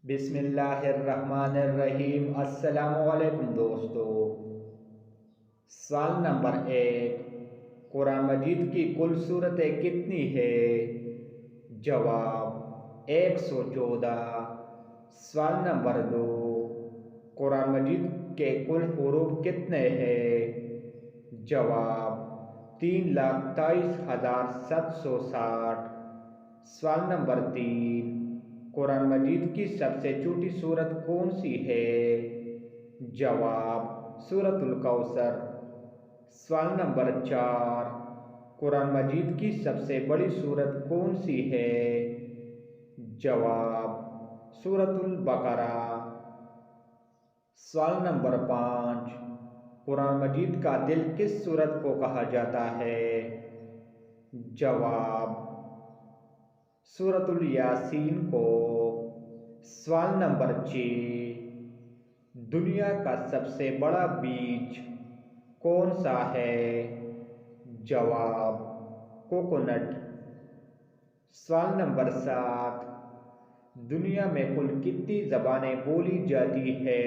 बिस्मिल्लाहिर्रहमानिर्रहीम। अस्सलामुअलैकुम दोस्तों। सवाल नंबर 1, कुरान मजीद की कुल सूरतें कितनी है? जवाब 114। सवाल नंबर 2, कुरान मजीद के कुल हुरूफ कितने हैं? जवाब 3,23,760। सवाल नंबर 3, कुरान मजीद की सबसे छोटी सूरत कौन सी है? जवाब सूरतुल कौसर। सवाल नंबर 4, कुरान मजीद की सबसे बड़ी सूरत कौन सी है? जवाब सूरतुल बकरा। सवाल नंबर 5, कुरान मजीद का दिल किस सूरत को कहा जाता है? जवाब सूरतुल यासीन को। सवाल नंबर 6, दुनिया का सबसे बड़ा बीज कौन सा है? जवाब कोकोनट। सवाल नंबर 7, दुनिया में कुल कितनी ज़बानें बोली जाती है?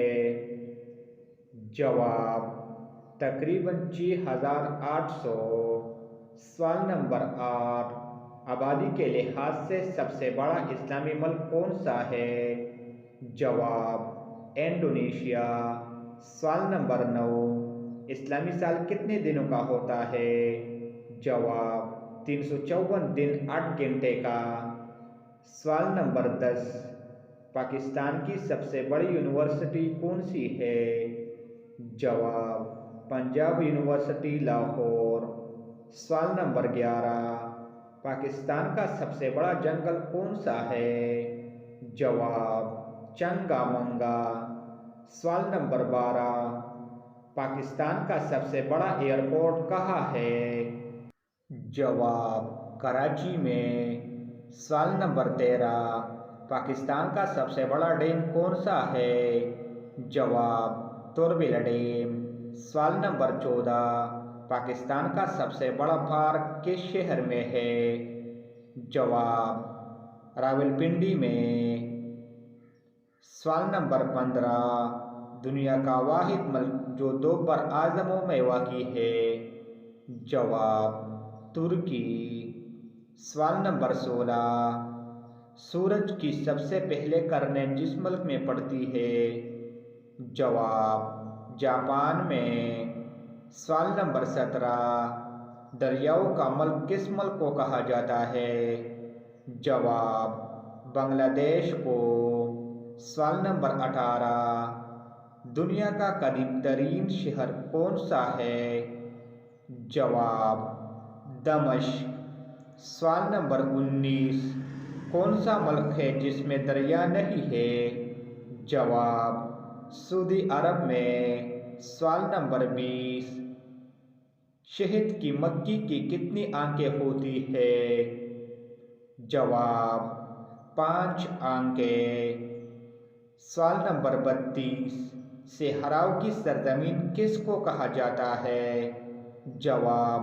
जवाब तकरीबन 6,800। सवाल नंबर 8, आबादी के लिहाज से सबसे बड़ा इस्लामी मुल्क कौन सा है? जवाब इंडोनेशिया। सवाल नंबर 9, इस्लामी साल कितने दिनों का होता है? जवाब 354 दिन 8 घंटे का। सवाल नंबर 10, पाकिस्तान की सबसे बड़ी यूनिवर्सिटी कौन सी है? जवाब पंजाब यूनिवर्सिटी लाहौर। सवाल नंबर 11, पाकिस्तान का सबसे बड़ा जंगल कौन सा है? जवाब चंगामंगा। सवाल नंबर 12, पाकिस्तान का सबसे बड़ा एयरपोर्ट कहाँ है? जवाब कराची में। सवाल नंबर 13, पाकिस्तान का सबसे बड़ा डैम कौन सा है? जवाब तुरबिल डैम। सवाल नंबर 14, पाकिस्तान का सबसे बड़ा पार्क किस शहर में है? जवाब रावलपिंडी में। सवाल नंबर 15, दुनिया का वाहिद मुल्क जो दो बर आज़मों में वाक़ई है? जवाब तुर्की। सवाल नंबर 16, सूरज की सबसे पहले किरणें जिस मुल्क में पड़ती है? जवाब जापान में। सवाल नंबर 17, दरियाओं का मुल्क किस मुल्क को कहा जाता है? जवाब बांग्लादेश को। सवाल नंबर 18, दुनिया का करीब तरीन शहर कौन सा है? जवाब दमिश्क। सवाल नंबर 19, कौन सा मुल्क है जिसमें दरिया नहीं है? जवाब सऊदी अरब में। सवाल नंबर 20, शहद की मक्खी की कितनी आंखें होती है? जवाब 5 आंखें। सवाल नंबर 32, सहराओं की सरजमीन किसको कहा जाता है? जवाब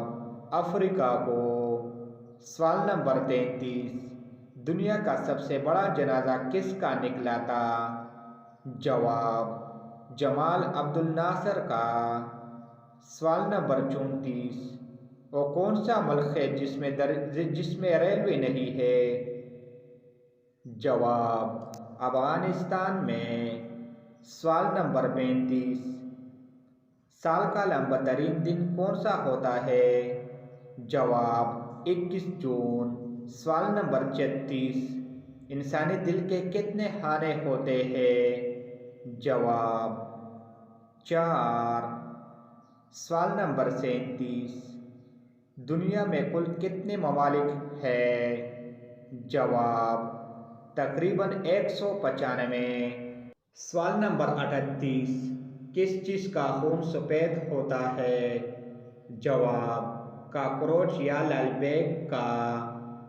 अफ्रीका को। सवाल नंबर 33, दुनिया का सबसे बड़ा जनाजा किसका निकला था? जवाब जमाल अब्दुल नासर का। सवाल नंबर 34, वो कौन सा मुल्क है जिसमें रेलवे नहीं है? जवाब अफगानिस्तान में। सवाल नंबर 35, साल का लंबा तरीन दिन कौन सा होता है? जवाब 21 जून। सवाल नंबर 36, इंसानी दिल के कितने खाने होते हैं? जवाब 4। सवाल नंबर 37, दुनिया में कुल कितने ममालिक हैं? जवाब तकरीबन 195। सवाल नंबर 38, किस चीज़ का खून सफ़ेद होता है? जवाब काकरोच या लालबैग का।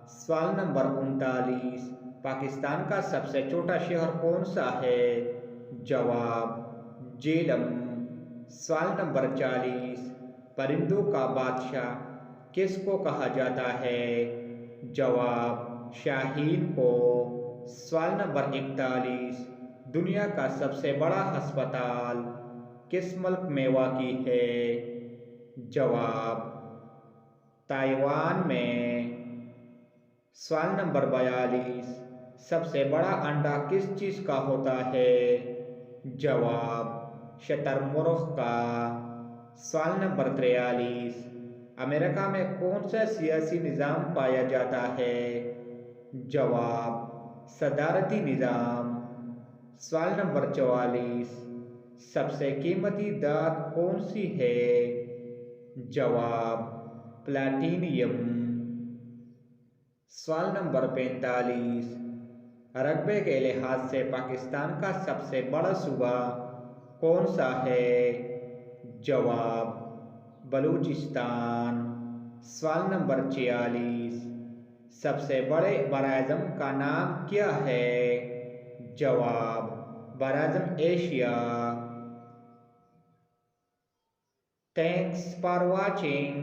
सवाल नंबर 39, पाकिस्तान का सबसे छोटा शहर कौन सा है? जवाब झेलम। सवाल नंबर 40, परिंदों का बादशाह किसको कहा जाता है? जवाब शाहीन को। सवाल नंबर 41, दुनिया का सबसे बड़ा अस्पताल किस मुल्क में वाक़ई है? जवाब ताइवान में। सवाल नंबर 42, सबसे बड़ा अंडा किस चीज़ का होता है? जवाब शतरमुर्ग का। सवाल नंबर 43, अमेरिका में कौन सा सियासी निज़ाम पाया जाता है? जवाब सदारती निज़ाम। सवाल नंबर 44, सबसे कीमती धात कौन सी है? जवाब प्लैटिनियम। सवाल नंबर 45, रकबे के लिहाज से पाकिस्तान का सबसे बड़ा सूबा कौन सा है? जवाब बलूचिस्तान। सवाल नंबर 46, सबसे बड़े बराअज़म का नाम क्या है? जवाब बराअज़म एशिया। Thanks for watching.